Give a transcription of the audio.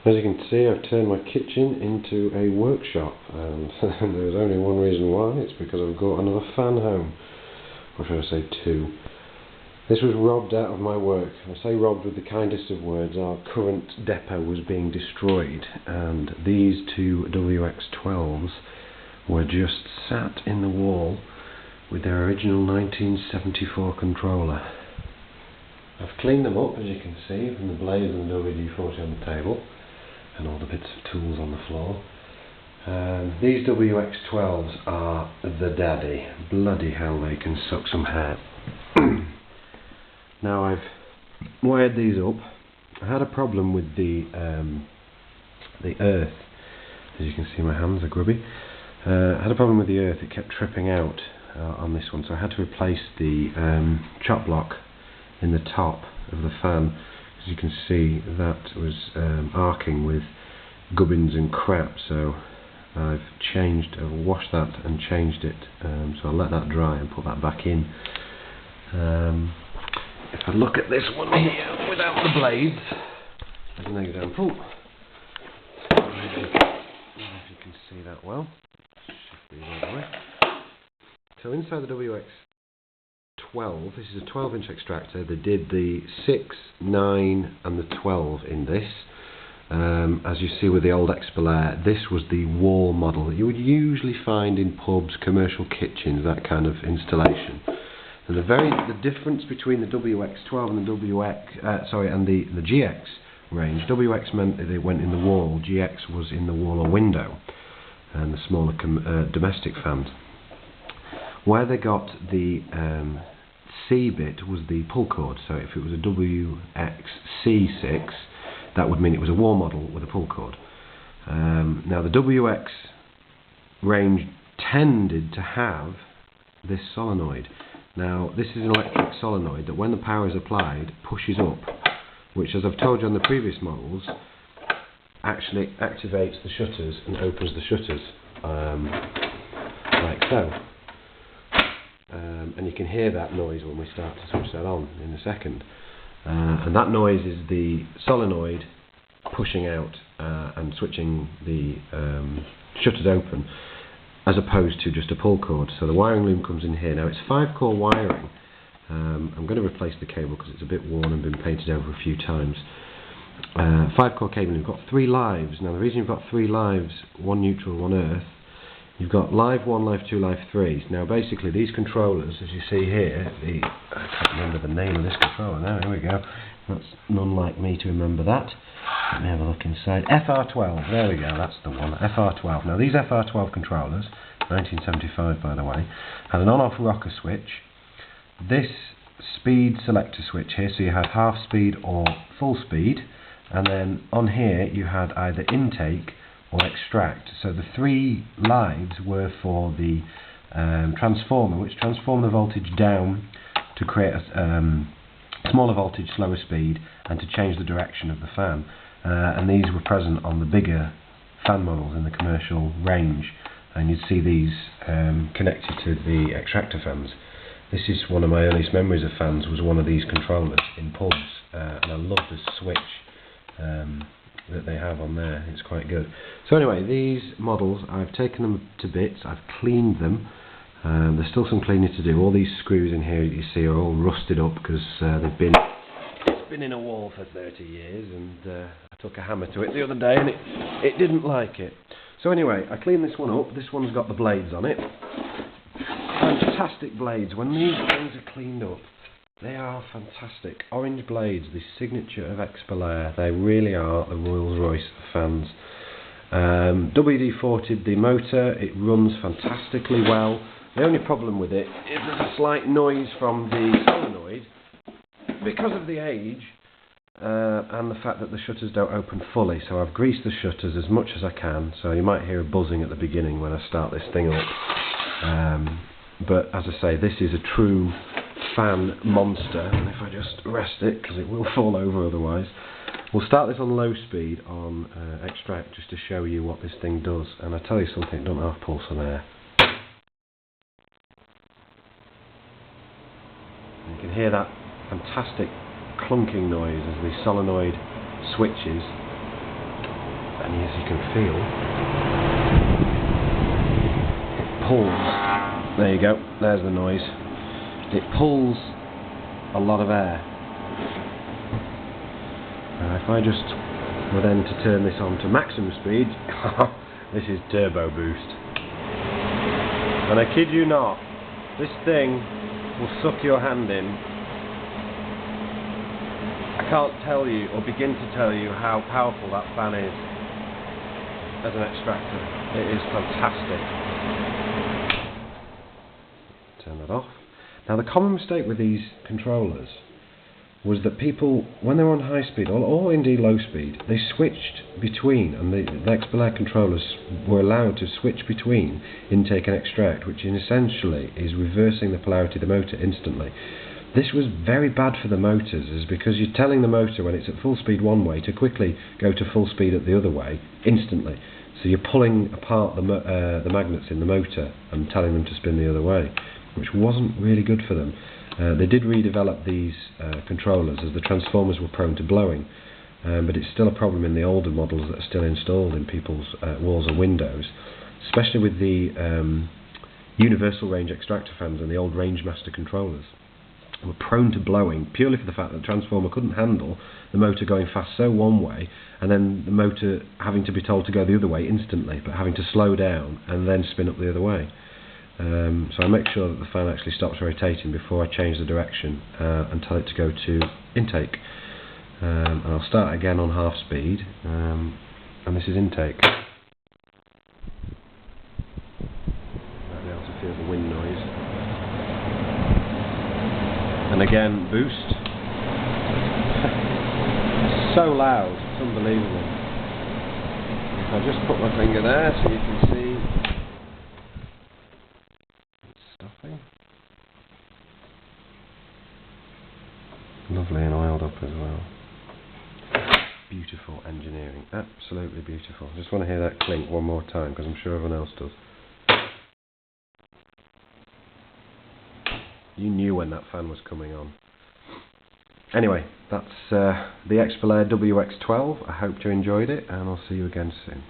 As you can see, I've turned my kitchen into a workshop, and there's only one reason why. It's because I've got another fan home, or should I say two. This was robbed out of my work. I say robbed with the kindest of words. Our current depot was being destroyed, and these two WX12s were just sat in the wall with their original 1974 controller. I've cleaned them up, as you can see, from the blades and the WD-40 on the table, and all the bits of tools on the floor. These WX12s are the daddy. Bloody hell, they can suck some hair. Now I've wired these up. I had a problem with the earth. As you can see, my hands are grubby. I had a problem with the earth. It kept tripping out on this one, so I had to replace the chop block in the top of the fan. As you can see, that was arcing with gubbins and crap, so I've washed that and changed it, so I'll let that dry and put that back in. If I look at this one here without the blades, there's an example. I don't know if you can see that well. Shift these all the way. So inside the WX12, this is a 12-inch extractor. They did the 6, 9 and the 12 in this. As you see with the old Xpelair, this was the wall model that you would usually find in pubs, commercial kitchens, that kind of installation. And the difference between the WX12 and the the GX range, WX meant that it went in the wall, GX was in the wall or window, and the smaller domestic fans. Where they got the C bit was the pull cord, so if it was a WXC6, that would mean it was a wall model with a pull cord. Now the WX range tended to have this solenoid. Now this is an electric solenoid that when the power is applied pushes up, which, as I've told you on the previous models, actually activates the shutters and opens the shutters, like so. And you can hear that noise when we start to switch that on in a second. And that noise is the solenoid pushing out and switching the shutters open, as opposed to just a pull cord. So the wiring loom comes in here. Now it's 5-core wiring. I'm going to replace the cable because it's a bit worn and been painted over a few times. 5-core cable. You've got 3 lives. Now the reason you've got 3 lives, 1 neutral, 1 earth, you've got live 1, live 2, live 3. Now basically these controllers, as you see here, I can't remember the name of this controller now, here we go. That's none like me to remember that. Let me have a look inside. FR12, there we go, that's the one, FR12. Now these FR12 controllers, 1975 by the way, had an on-off rocker switch, this speed selector switch here, so you had half speed or full speed, and then on here you had either intake or extract. So the 3 lives were for the transformer, which transformed the voltage down to create a smaller voltage, slower speed, and to change the direction of the fan. And these were present on the bigger fan models in the commercial range, and you'd see these connected to the extractor fans. This is one of my earliest memories of fans, was one of these controllers in pubs, and I love the switch that they have on there. It's quite good. So anyway, these models, I've taken them to bits, I've cleaned them. There's still some cleaning to do. All these screws in here you see are all rusted up because it's been in a wall for 30 years, and I took a hammer to it the other day and it didn't like it. So anyway, I cleaned this one up. This one's got the blades on it. Fantastic blades. When these things are cleaned up, they are fantastic. Orange blades, the signature of Xpelair. They really are the Rolls Royce of fans. WD-40'd the motor. It runs fantastically well. The only problem with it is there's a slight noise from the solenoid because of the age and the fact that the shutters don't open fully. So I've greased the shutters as much as I can. So you might hear a buzzing at the beginning when I start this thing up. But as I say, this is a true fan monster, and if I just rest it, because it will fall over otherwise. We'll start this on low speed on extract just to show you what this thing does, and I tell you something, don't half pulse on air. You can hear that fantastic clunking noise as the solenoid switches and as you can feel, it pulls. There you go, there's the noise. It pulls a lot of air. If I just were then to turn this on to maximum speed, this is turbo boost. And I kid you not, this thing will suck your hand in. I can't tell you or begin to tell you how powerful that fan is as an extractor. It is fantastic. Turn that off. Now the common mistake with these controllers was that people, when they were on high speed, or indeed low speed, they switched between, and the Xpelair controllers were allowed to switch between intake and extract, which essentially is reversing the polarity of the motor instantly. This was very bad for the motors, is because you're telling the motor when it's at full speed one way to quickly go to full speed at the other way instantly. So you're pulling apart the magnets in the motor and telling them to spin the other way, which wasn't really good for them. They did redevelop these controllers as the transformers were prone to blowing, but it's still a problem in the older models that are still installed in people's walls and windows, especially with the universal range extractor fans and the old Rangemaster controllers. Were prone to blowing purely for the fact that the transformer couldn't handle the motor going fast so one way and then the motor having to be told to go the other way instantly, but having to slow down and then spin up the other way. So I make sure that the fan actually stops rotating before I change the direction and tell it to go to intake. And I'll start again on half speed, and this is intake. Might be able to feel the wind noise. And again, boost. So loud, it's unbelievable. If I just put my finger there so you can see. Stopping. Lovely and oiled up as well. Beautiful engineering, absolutely beautiful. I just want to hear that clink one more time because I'm sure everyone else does. You knew when that fan was coming on. Anyway, that's the Xpelair WX12. I hope you enjoyed it, and I'll see you again soon.